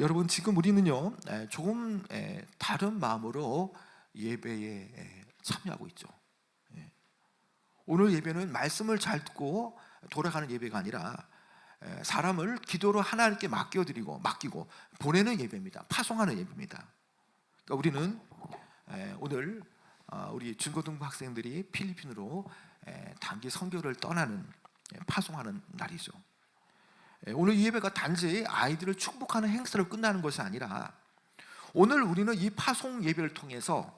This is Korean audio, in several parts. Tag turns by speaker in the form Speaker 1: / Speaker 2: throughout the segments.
Speaker 1: 여러분 지금 우리는요 조금 다른 마음으로 예배에 참여하고 있죠. 오늘 예배는 말씀을 잘 듣고 돌아가는 예배가 아니라 사람을 기도로 하나님께 맡기고 보내는 예배입니다. 파송하는 예배입니다. 그러니까 우리는 오늘 우리 중고등부 학생들이 필리핀으로 단기 선교를 떠나는 파송하는 날이죠. 오늘 이 예배가 단지 아이들을 축복하는 행사로 끝나는 것이 아니라 오늘 우리는 이 파송 예배를 통해서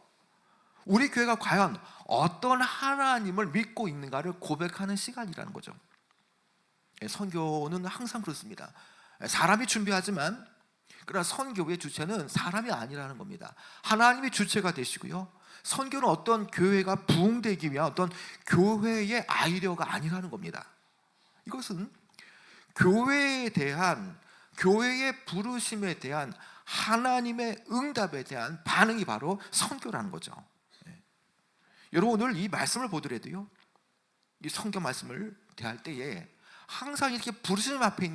Speaker 1: 우리 교회가 과연 어떤 하나님을 믿고 있는가를 고백하는 시간이라는 거죠. 선교는 항상 그렇습니다. 사람이 준비하지만 그러나 선교의 주체는 사람이 아니라는 겁니다. 하나님이 주체가 되시고요, 선교는 어떤 교회가 부흥되기 위한 어떤 교회의 아이디어가 아니라는 겁니다. 이것은 교회에 대한, 교회의 부르심에 대한 하나님의 응답에 대한 반응이 바로 선교라는 거죠. 여러분 오늘 이 말씀을 보더라도요, 이 성경 말씀을 대할 때에 항상 이렇게 부르심 앞에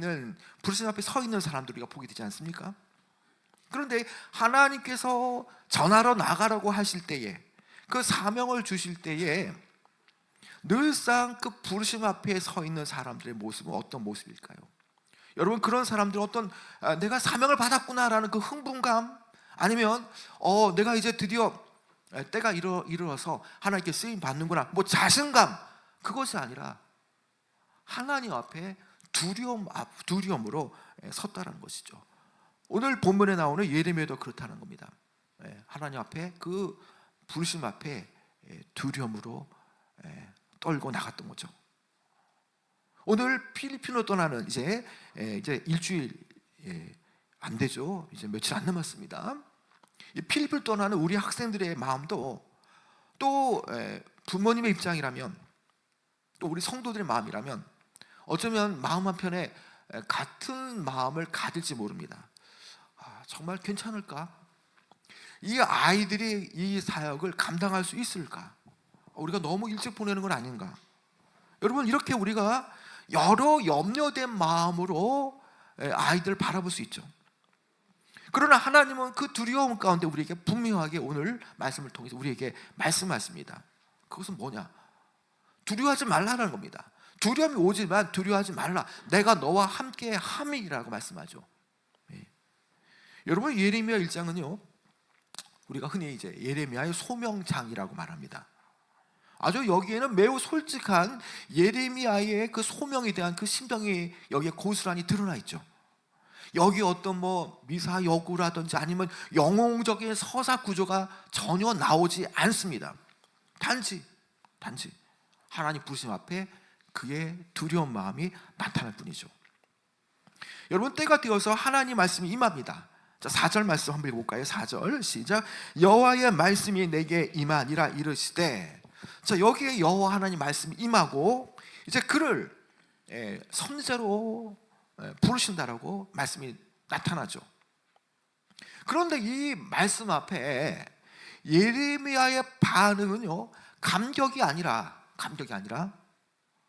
Speaker 1: 서 있는 사람들 우리가 보게 되지 않습니까? 그런데 하나님께서 전하러 나가라고 하실 때에, 그 사명을 주실 때에 늘상 그 부르심 앞에 서 있는 사람들의 모습은 어떤 모습일까요? 여러분 그런 사람들은 어떤 내가 사명을 받았구나라는 그 흥분감, 아니면 내가 이제 드디어 때가 이르러서 하나님께 쓰임 받는구나, 뭐 자신감, 그것이 아니라 하나님 앞에 두려움으로 섰다라는 것이죠. 오늘 본문에 나오는 예레미야도 그렇다는 겁니다. 하나님 앞에, 그 부르심 앞에 두려움으로 떨고 나갔던 거죠. 오늘 필리핀으로 떠나는 이제 일주일 안 되죠. 이제 며칠 안 남았습니다. 이 필리핀을 떠나는 우리 학생들의 마음도 또 부모님의 입장이라면, 또 우리 성도들의 마음이라면 어쩌면 마음 한편에 같은 마음을 가질지 모릅니다. 정말 괜찮을까? 이 아이들이 이 사역을 감당할 수 있을까? 우리가 너무 일찍 보내는 건 아닌가? 여러분 이렇게 우리가 여러 염려된 마음으로 아이들을 바라볼 수 있죠. 그러나 하나님은 그 두려움 가운데 우리에게 분명하게 오늘 말씀을 통해서 우리에게 말씀하십니다. 그것은 뭐냐? 두려워하지 말라는 겁니다. 두려움이 오지만 두려워하지 말라, 내가 너와 함께 함이라고 말씀하죠. 여러분 예레미야 1장은요 우리가 흔히 이제 예레미야의 소명장이라고 말합니다. 아주 여기에는 매우 솔직한 예레미야의 그 소명에 대한 그 심정이 여기에 고스란히 드러나 있죠. 여기 어떤 미사 여구라든지 아니면 영웅적인 서사 구조가 전혀 나오지 않습니다. 단지 하나님 부르심 앞에 그의 두려운 마음이 나타날 뿐이죠. 여러분 때가 되어서 하나님 말씀이 임합니다. 자, 4절 말씀 한번 읽어볼까요? 4절 시작. 여호와의 말씀이 내게 임하니라 이르시되. 자, 여기에 여호와 하나님 말씀이 임하고 이제 그를 선지자로 부르신다라고 말씀이 나타나죠. 그런데 이 말씀 앞에 예레미야의 반응은요 감격이 아니라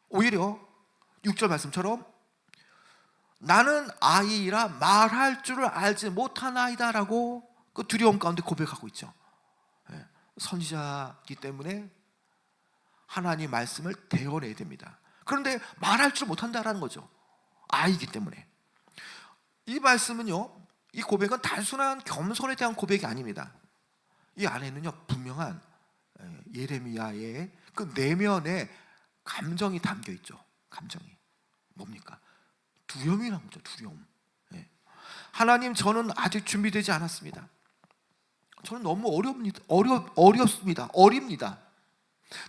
Speaker 1: 오히려 6절 말씀처럼 나는 아이라 말할 줄을 알지 못하나이다 라고 그 두려움 가운데 고백하고 있죠. 선지자이기 때문에 하나님 말씀을 대언해야 됩니다. 그런데 말할 줄 못한다라는 거죠. 아이기 때문에. 이 말씀은요, 이 고백은 단순한 겸손에 대한 고백이 아닙니다. 이 안에는요 분명한 예레미야의 그 내면의 감정이 담겨 있죠. 감정이 뭡니까? 두려움이라는 거죠. 두려움. 하나님, 저는 아직 준비되지 않았습니다. 저는 너무 어립니다.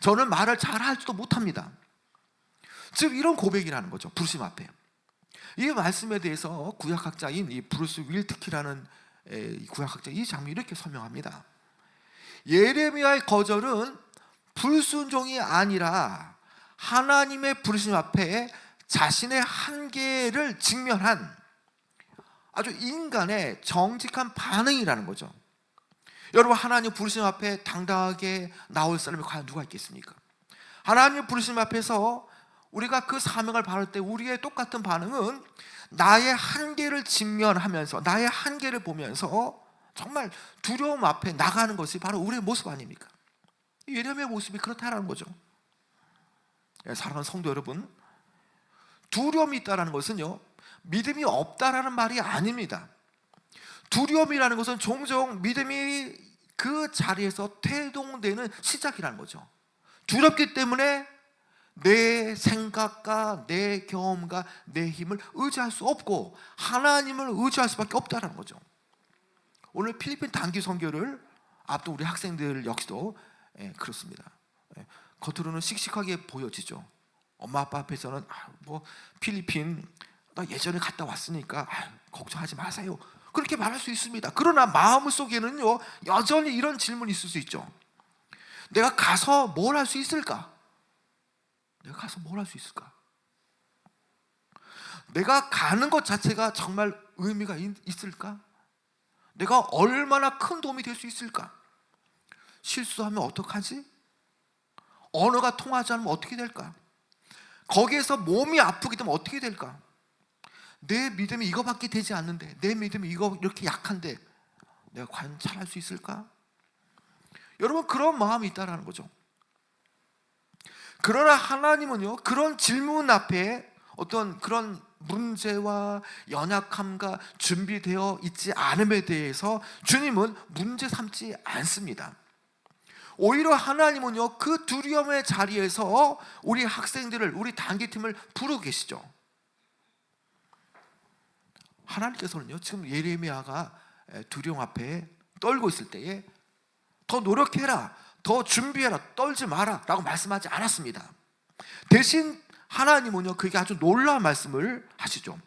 Speaker 1: 저는 말을 잘 할지도 못합니다. 즉 이런 고백이라는 거죠. 부르심 앞에. 이 말씀에 대해서 구약학자인 이 브루스 윌트키라는 구약학자, 이 장면이 이렇게 설명합니다. 예레미야의 거절은 불순종이 아니라 하나님의 부르심 앞에 자신의 한계를 직면한 아주 인간의 정직한 반응이라는 거죠. 여러분 하나님 부르심 앞에 당당하게 나올 사람이 과연 누가 있겠습니까? 하나님 부르심 앞에서 우리가 그 사명을 받을 때 우리의 똑같은 반응은 나의 한계를 직면하면서 나의 한계를 보면서 정말 두려움 앞에 나가는 것이 바로 우리의 모습 아닙니까? 예레미야의 모습이 그렇다라는 거죠. 사랑하는 성도 여러분, 두려움이 있다는 것은요, 믿음이 없다라는 말이 아닙니다. 두려움이라는 것은 종종 믿음이 그 자리에서 태동되는 시작이라는 거죠. 두렵기 때문에 내 생각과 내 경험과 내 힘을 의지할 수 없고 하나님을 의지할 수밖에 없다는 거죠. 오늘 필리핀 단기 선교를 앞둔 우리 학생들 역시도 그렇습니다. 겉으로는 씩씩하게 보여지죠. 엄마 아빠 앞에서는 뭐 필리핀 나 예전에 갔다 왔으니까 걱정하지 마세요, 그렇게 말할 수 있습니다. 그러나 마음속에는요, 여전히 이런 질문이 있을 수 있죠. 내가 가서 뭘 할 수 있을까? 내가 가서 뭘 할 수 있을까? 내가 가는 것 자체가 정말 의미가 있을까? 내가 얼마나 큰 도움이 될 수 있을까? 실수하면 어떡하지? 언어가 통하지 않으면 어떻게 될까? 거기에서 몸이 아프게 되면 어떻게 될까? 내 믿음이 이거밖에 되지 않는데, 내 믿음이 이렇게 약한데 내가 과연 잘할 수 있을까? 여러분, 그런 마음이 있다는 거죠. 그러나 하나님은요, 그런 질문 앞에 어떤 그런 문제와 연약함과 준비되어 있지 않음에 대해서 주님은 문제 삼지 않습니다. 오히려 하나님은요, 그 두려움의 자리에서 우리 학생들을, 우리 단기팀을 부르고 계시죠. 하나님께서는요, 지금 예레미야가 두려움 앞에 떨고 있을 때에 더 노력해라, 더 준비해라, 떨지 마라 라고 말씀하지 않았습니다. 대신 하나님은요, 그게 아주 놀라운 말씀을 하시죠.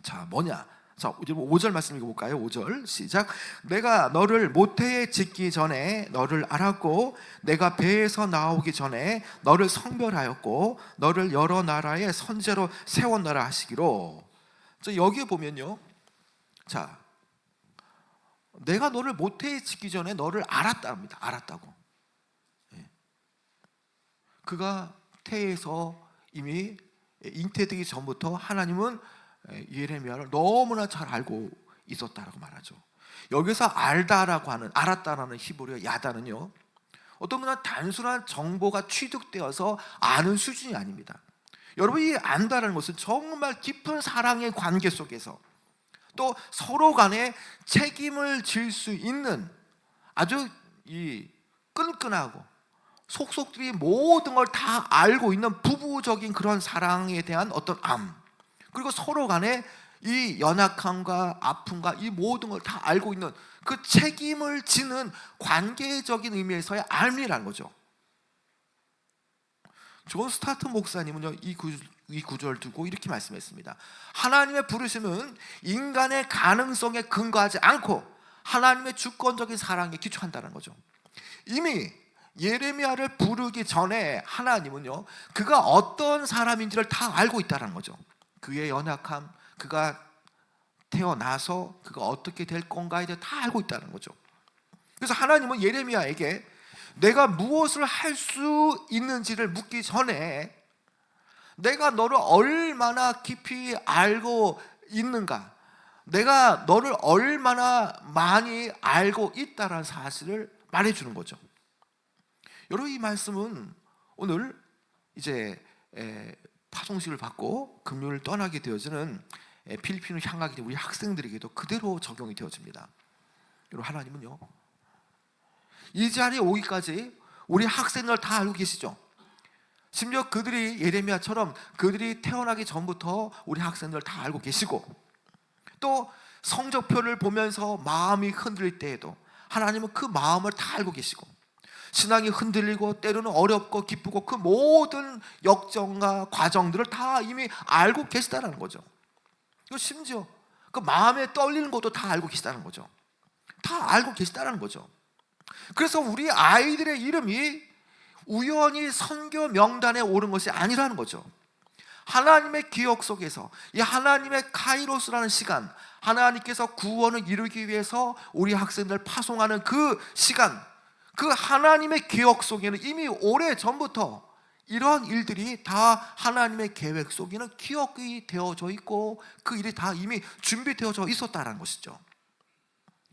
Speaker 1: 자, 뭐냐? 자, 5절 말씀 읽어볼까요? 5절 시작. 내가 너를 모태에 짓기 전에 너를 알았고, 내가 배에서 나오기 전에 너를 성별하였고, 너를 여러 나라의 선제로 세웠노라 하시기로. 자, 여기에 보면요, 자, 내가 너를 모태에 짓기 전에 너를 알았답니다. 알았다고. 그가 태에서 이미 잉태되기 전부터 하나님은 예레미야를 너무나 잘 알고 있었다라고 말하죠. 여기서 알다라고 하는, 알았다라는 히브리어 야다는요, 어떤 그냥 단순한 정보가 취득되어서 아는 수준이 아닙니다. 여러분, 이 안다라는 것은 정말 깊은 사랑의 관계 속에서 또 서로 간에 책임을 질 수 있는 아주 이 끈끈하고 속속들이 모든 걸 다 알고 있는 부부적인 그런 사랑에 대한 어떤 암, 그리고 서로 간에 이 연약함과 아픔과 이 모든 걸 다 알고 있는 그 책임을 지는 관계적인 의미에서의 알미라는 거죠. 존 스타트 목사님은요, 이 구절을 두고 이렇게 말씀했습니다. 하나님의 부르심은 인간의 가능성에 근거하지 않고 하나님의 주권적인 사랑에 기초한다는 거죠. 이미 예레미야를 부르기 전에 하나님은요, 그가 어떤 사람인지를 다 알고 있다는 거죠. 그의 연약함, 그가 태어나서 그가 어떻게 될 건가에 대해 다 알고 있다는 거죠. 그래서 하나님은 예레미야에게 내가 무엇을 할 수 있는지를 묻기 전에 내가 너를 얼마나 깊이 알고 있는가, 내가 너를 얼마나 많이 알고 있다는 사실을 말해주는 거죠. 여러분, 이 말씀은 오늘 이제 파송식을 받고 금요일 떠나게 되어지는 필리핀을 향하게 된 우리 학생들에게도 그대로 적용이 되어집니다. 여러분, 하나님은요, 이 자리에 오기까지 우리 학생들 다 알고 계시죠. 심지어 그들이 예레미야처럼 그들이 태어나기 전부터 우리 학생들 다 알고 계시고, 또 성적표를 보면서 마음이 흔들릴 때에도 하나님은 그 마음을 다 알고 계시고, 신앙이 흔들리고 때로는 어렵고 기쁘고 그 모든 역정과 과정들을 다 이미 알고 계시다는 거죠. 심지어 그 마음에 떨리는 것도 다 알고 계시다는 거죠. 다 알고 계시다는 거죠. 그래서 우리 아이들의 이름이 우연히 선교 명단에 오른 것이 아니라는 거죠. 하나님의 기억 속에서 이 하나님의 카이로스라는 시간, 하나님께서 구원을 이루기 위해서 우리 학생들 파송하는 그 시간, 그 하나님의 기억 속에는 이미 오래전부터 이러한 일들이 다 하나님의 계획 속에는 기억이 되어져 있고 그 일이 다 이미 준비되어져 있었다는 것이죠.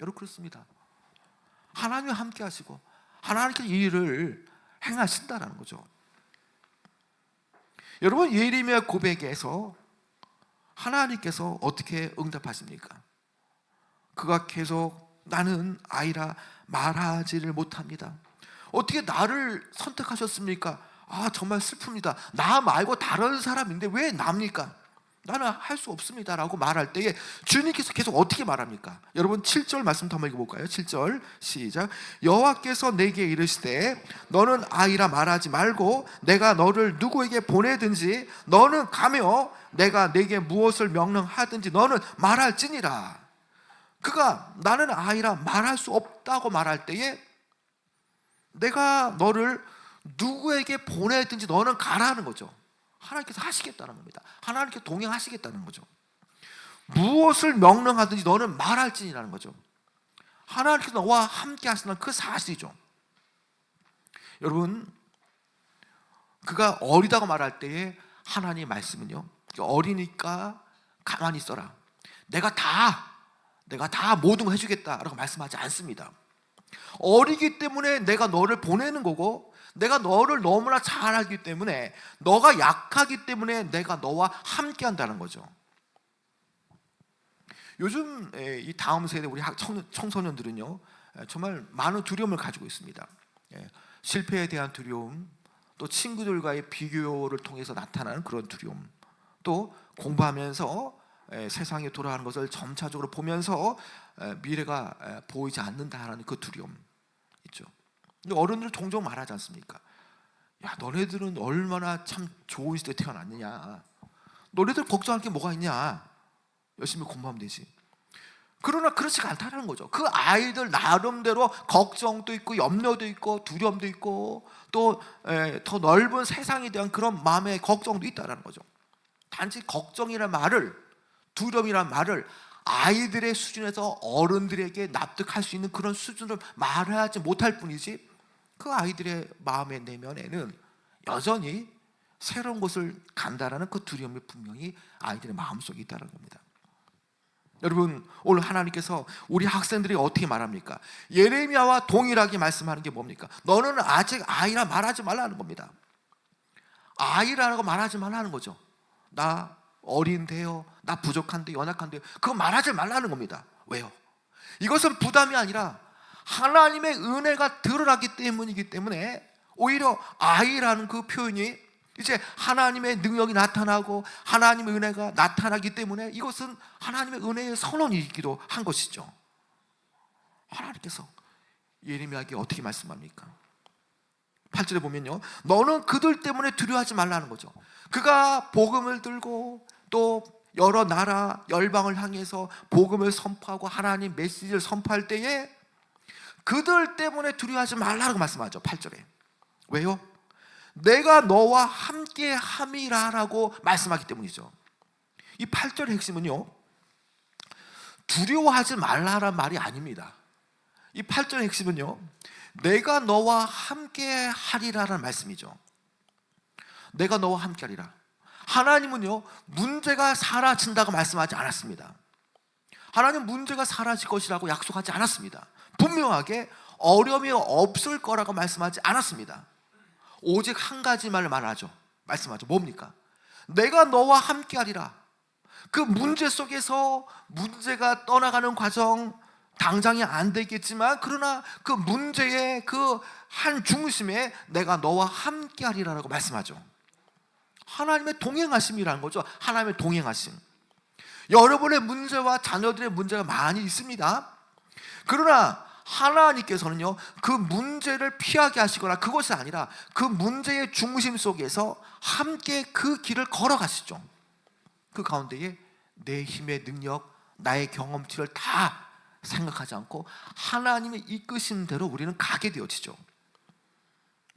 Speaker 1: 여러분, 그렇습니다. 하나님과 함께 하시고 하나님께서 이 일을 행하신다는 거죠. 여러분, 예레미야 고백에서 하나님께서 어떻게 응답하십니까? 그가 계속 나는 아이라 말하지를 못합니다. 어떻게 나를 선택하셨습니까? 정말 슬픕니다. 나 말고 다른 사람인데 왜 납니까? 나는 할 수 없습니다 라고 말할 때에 주님께서 계속 어떻게 말합니까? 여러분, 7절 말씀 한번 읽어볼까요? 7절 시작. 여호와께서 내게 이르시되 너는 아이라 말하지 말고 내가 너를 누구에게 보내든지 너는 가며 내가 내게 무엇을 명령하든지 너는 말할지니라. 그가 나는 아이라 말할 수 없다고 말할 때에 내가 너를 누구에게 보내든지 너는 가라는 거죠. 하나님께서 하시겠다는 겁니다. 하나님께서 동행하시겠다는 거죠. 무엇을 명령하든지 너는 말할지니라는 거죠. 하나님께서 너와 함께 하시는 그 사실이죠. 여러분, 그가 어리다고 말할 때에 하나님의 말씀은요, 어리니까 가만히 있어라, 내가 다 모든 거 해주겠다라고 말씀하지 않습니다. 어리기 때문에 내가 너를 보내는 거고, 내가 너를 너무나 잘 알기 때문에, 너가 약하기 때문에 내가 너와 함께 한다는 거죠. 요즘 이 다음 세대 우리 청소년들은요, 정말 많은 두려움을 가지고 있습니다. 실패에 대한 두려움, 또 친구들과의 비교를 통해서 나타나는 그런 두려움, 또 공부하면서 세상에 돌아가는 것을 점차적으로 보면서 미래가 보이지 않는다라는 그 두려움 있죠. 근데 어른들 종종 말하지 않습니까? 야, 너네들은 얼마나 참 좋은 시대에 태어났느냐, 너네들 걱정할 게 뭐가 있냐, 열심히 공부하면 되지. 그러나 그렇지가 않다는 거죠. 그 아이들 나름대로 걱정도 있고 염려도 있고 두려움도 있고 또 더 넓은 세상에 대한 그런 마음의 걱정도 있다는 거죠. 단지 걱정이라는 말을, 두려움이라는 말을 아이들의 수준에서 어른들에게 납득할 수 있는 그런 수준을 말하지 못할 뿐이지, 그 아이들의 마음의 내면에는 여전히 새로운 곳을 간다라는 그 두려움이 분명히 아이들의 마음속에 있다는 겁니다. 여러분, 오늘 하나님께서 우리 학생들이 어떻게 말합니까? 예레미야와 동일하게 말씀하는 게 뭡니까? 너는 아직 아이라 말하지 말라는 겁니다. 아이라고 말하지 말라는 거죠. 나 어린데요, 나 부족한데, 연약한데요, 그거 말하지 말라는 겁니다. 왜요? 이것은 부담이 아니라 하나님의 은혜가 드러나기 때문이기 때문에 오히려 아이라는 그 표현이 이제 하나님의 능력이 나타나고 하나님의 은혜가 나타나기 때문에 이것은 하나님의 은혜의 선언이기도 한 것이죠. 하나님께서 예레미야에게 어떻게 말씀합니까? 8절에 보면요, 너는 그들 때문에 두려워하지 말라는 거죠. 그가 복음을 들고 또 여러 나라 열방을 향해서 복음을 선포하고 하나님 메시지를 선포할 때에 그들 때문에 두려워하지 말라고 말씀하죠. 8절에. 왜요? 내가 너와 함께 함이라라고 말씀하기 때문이죠. 이 8절의 핵심은요, 두려워하지 말라라는 말이 아닙니다. 이 8절의 핵심은요, 내가 너와 함께 하리라라는 말씀이죠. 내가 너와 함께 하리라. 하나님은요, 문제가 사라진다고 말씀하지 않았습니다. 하나님 문제가 사라질 것이라고 약속하지 않았습니다. 분명하게 어려움이 없을 거라고 말씀하지 않았습니다. 오직 한 가지 말을 말씀하죠. 뭡니까? 내가 너와 함께 하리라. 그 문제 속에서 문제가 떠나가는 과정, 당장이 안 되겠지만 그러나 그 문제의 그 한 중심에 내가 너와 함께 하리라라고 말씀하죠. 하나님의 동행하심이라는 거죠. 하나님의 동행하심. 여러분의 문제와 자녀들의 문제가 많이 있습니다. 그러나 하나님께서는요, 그 문제를 피하게 하시거나 그것이 아니라 그 문제의 중심 속에서 함께 그 길을 걸어가시죠. 그 가운데에 내 힘의 능력, 나의 경험치를 다 생각하지 않고 하나님의 이끄신 대로 우리는 가게 되어지죠.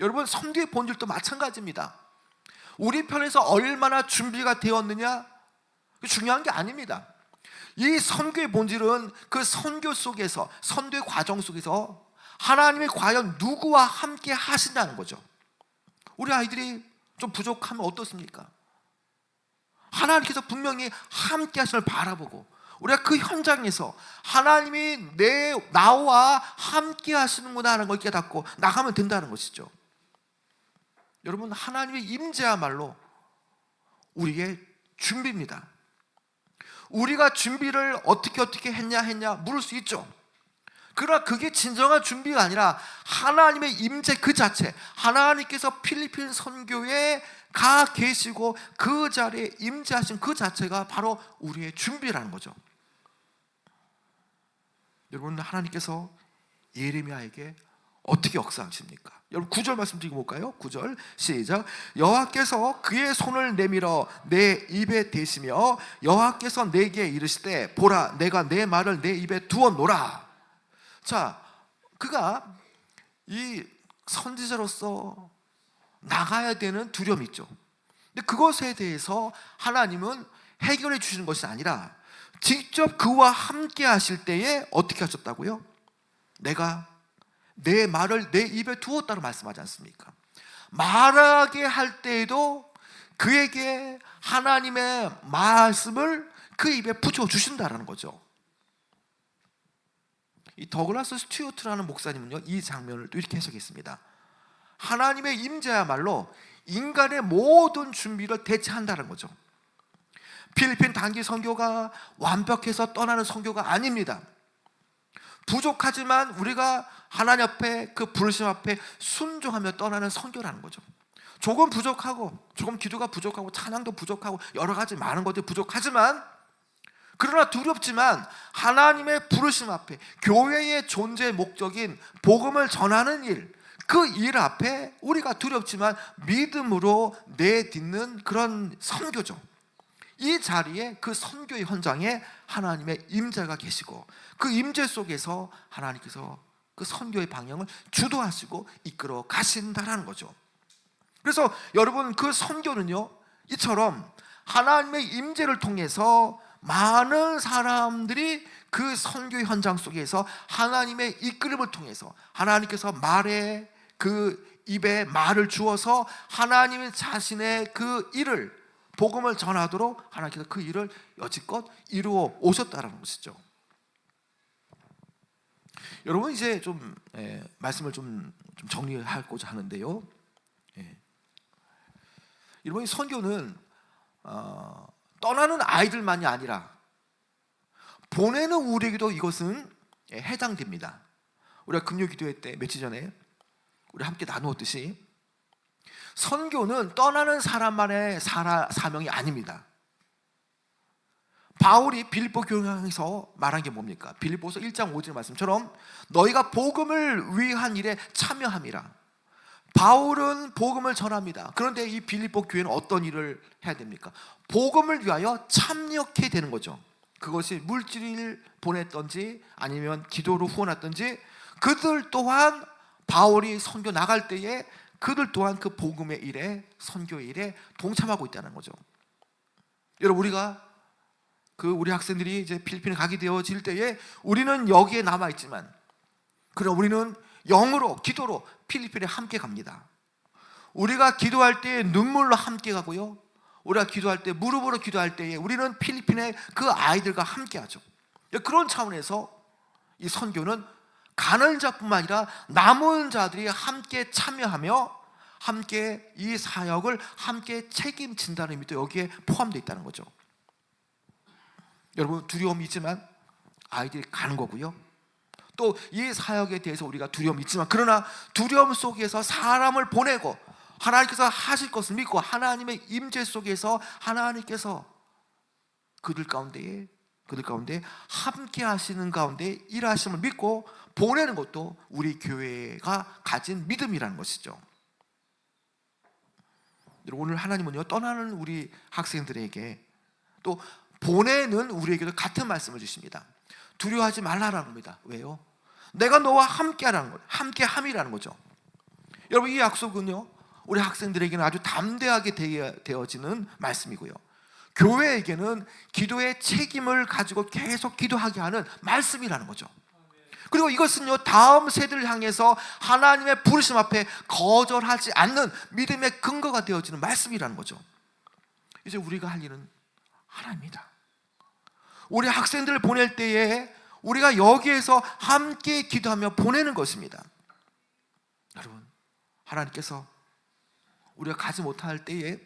Speaker 1: 여러분, 선교의 본질도 마찬가지입니다. 우리 편에서 얼마나 준비가 되었느냐, 중요한 게 아닙니다. 이 선교의 본질은 그 선교 속에서, 선교의 과정 속에서 하나님이 과연 누구와 함께 하신다는 거죠. 우리 아이들이 좀 부족하면 어떻습니까? 하나님께서 분명히 함께 하심을 바라보고 우리가 그 현장에서 하나님이 나와 함께 하시는구나 하는 걸 깨닫고 나가면 된다는 것이죠. 여러분, 하나님의 임재야말로 우리의 준비입니다. 우리가 준비를 어떻게 했냐 물을 수 있죠. 그러나 그게 진정한 준비가 아니라 하나님의 임재 그 자체, 하나님께서 필리핀 선교에 가 계시고 그 자리에 임재하신 그 자체가 바로 우리의 준비라는 거죠. 여러분, 하나님께서 예레미야에게 어떻게 역사하십니까? 여러분 9절 말씀 드리고 볼까요? 9절 시작. 여호와께서 그의 손을 내밀어 내 입에 대시며 여호와께서 내게 이르시되 보라 내가 내 말을 내 입에 두어 놓으라. 자, 그가 이 선지자로서 나가야 되는 두려움이 있죠. 근데 그것에 대해서 하나님은 해결해 주시는 것이 아니라 직접 그와 함께 하실 때에 어떻게 하셨다고요? 내가 내 말을 내 입에 두었다고 말씀하지 않습니까? 말하게 할 때에도 그에게 하나님의 말씀을 그 입에 붙여주신다는 거죠. 이 더글라스 스튜어트라는 목사님은요, 이 장면을 또 이렇게 해석했습니다. 하나님의 임재야말로 인간의 모든 준비를 대체한다는 거죠. 필리핀 단기 선교가 완벽해서 떠나는 선교가 아닙니다. 부족하지만 우리가 하나님 앞에 그 부르심 앞에 순종하며 떠나는 선교라는 거죠. 조금 부족하고 조금 기도가 부족하고 찬양도 부족하고 여러 가지 많은 것들이 부족하지만, 그러나 두렵지만 하나님의 부르심 앞에 교회의 존재의 목적인 복음을 전하는 일, 그 일 앞에 우리가 두렵지만 믿음으로 내딛는 그런 선교죠. 이 자리에 그 선교의 현장에 하나님의 임재가 계시고 그 임재 속에서 하나님께서 그 선교의 방향을 주도하시고 이끌어 가신다라는 거죠. 그래서 여러분, 그 선교는요, 이처럼 하나님의 임재를 통해서 많은 사람들이 그 선교의 현장 속에서 하나님의 이끌음을 통해서 하나님께서 말에 그 입에 말을 주어서 하나님 자신의 그 일을 복음을 전하도록 하나님께서 그 일을 여지껏 이루어 오셨다는 것이죠. 여러분, 이제 좀 말씀을 좀 정리하고자 하는데요. 여러분, 선교는 떠나는 아이들만이 아니라 보내는 우리에게도 이것은 해당됩니다. 우리가 금요 기도회 때 며칠 전에 우리 함께 나누었듯이 선교는 떠나는 사람만의 사명이 아닙니다. 바울이 빌립보 교회에서 말한 게 뭡니까? 빌립보서 1장 5절 말씀처럼 너희가 복음을 위한 일에 참여함이라. 바울은 복음을 전합니다. 그런데 이 빌립보 교회는 어떤 일을 해야 됩니까? 복음을 위하여 참여해야 되는 거죠. 그것이 물질을 보냈던지 아니면 기도로 후원했던지, 그들 또한 바울이 선교 나갈 때에 그들 또한 그 복음의 일에, 선교의 일에 동참하고 있다는 거죠. 여러분, 우리가 우리 학생들이 이제 필리핀에 가게 되어질 때에 우리는 여기에 남아 있지만, 그럼 우리는 영으로, 기도로 필리핀에 함께 갑니다. 우리가 기도할 때 눈물로 함께 가고요, 우리가 기도할 때 무릎으로 기도할 때에 우리는 필리핀의 그 아이들과 함께 하죠. 그런 차원에서 이 선교는 가는 자뿐만 아니라 남은 자들이 함께 참여하며 함께 이 사역을 함께 책임진다는 의미도 여기에 포함되어 있다는 거죠. 여러분, 두려움이 있지만 아이들이 가는 거고요, 또 이 사역에 대해서 우리가 두려움이 있지만, 그러나 두려움 속에서 사람을 보내고 하나님께서 하실 것을 믿고 하나님의 임재 속에서 하나님께서 그들 가운데 함께 하시는 가운데 일하심을 믿고 보내는 것도 우리 교회가 가진 믿음이라는 것이죠. 오늘 하나님은요, 떠나는 우리 학생들에게 또 보내는 우리에게도 같은 말씀을 주십니다. 두려워하지 말라라는 겁니다. 왜요? 내가 너와 함께하라는 거예요. 함께함이라는 거죠. 여러분, 이 약속은요, 우리 학생들에게는 아주 담대하게 되어지는 말씀이고요, 교회에게는 기도의 책임을 가지고 계속 기도하게 하는 말씀이라는 거죠. 그리고 이것은요, 다음 세대를 향해서 하나님의 부르심 앞에 거절하지 않는 믿음의 근거가 되어지는 말씀이라는 거죠. 이제 우리가 할 일은 하나입니다. 우리 학생들을 보낼 때에 우리가 여기에서 함께 기도하며 보내는 것입니다. 여러분, 하나님께서 우리가 가지 못할 때에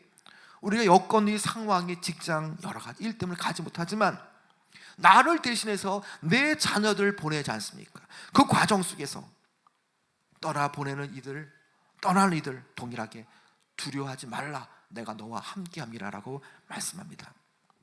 Speaker 1: 우리가 여건이, 상황이, 직장, 여러 가지 일 때문에 가지 못하지만 나를 대신해서 내 자녀들을 보내지 않습니까? 그 과정 속에서 떠나보내는 이들, 떠나는 이들 동일하게 두려워하지 말라, 내가 너와 함께함이라 라고 말씀합니다.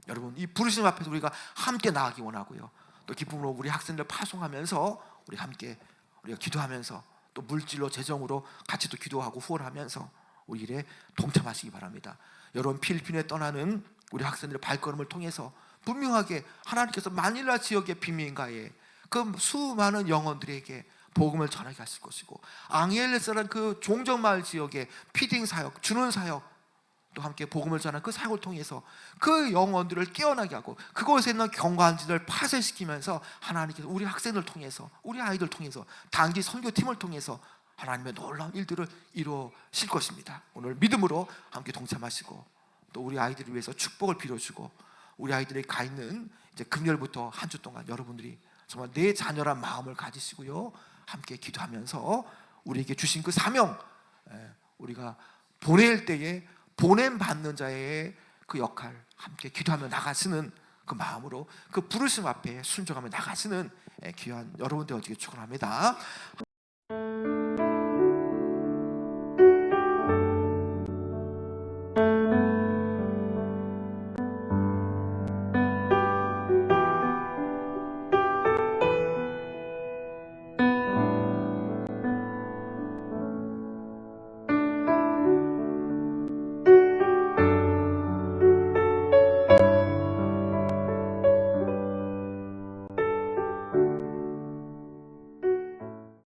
Speaker 1: 여러분, 이 부르심 앞에서 우리가 함께 나가기 원하고요, 또 기쁨으로 우리 학생들 파송하면서 우리 함께 우리가 기도하면서 또 물질로, 재정으로 같이 또 기도하고 후원하면서 우리 일에 동참하시기 바랍니다. 여러분, 필리핀에 떠나는 우리 학생들의 발걸음을 통해서 분명하게 하나님께서 마닐라 지역의 빈민가에 그 수많은 영혼들에게 복음을 전하게 하실 것이고, 앙헬레스라는 그 종정마을 지역의 피딩 사역, 주는 사역, 또 함께 복음을 전하는 그 사역을 통해서 그 영혼들을 깨어나게 하고 그곳에 있는 경관지를 파쇄시키면서 하나님께서 우리 학생들 통해서, 우리 아이들 통해서, 단기 선교팀을 통해서 하나님의 놀라운 일들을 이루실 것입니다. 오늘 믿음으로 함께 동참하시고 또 우리 아이들을 위해서 축복을 빌어주고, 우리 아이들이 가 있는 이제 금요일부터 한 주 동안 여러분들이 정말 내 자녀란 마음을 가지시고요, 함께 기도하면서 우리에게 주신 그 사명, 우리가 보낼 때에 보냄 받는 자의 그 역할, 함께 기도하며 나가시는 그 마음으로 그 부르심 앞에 순종하며 나가시는 귀한 여러분 되어지길 축원합니다.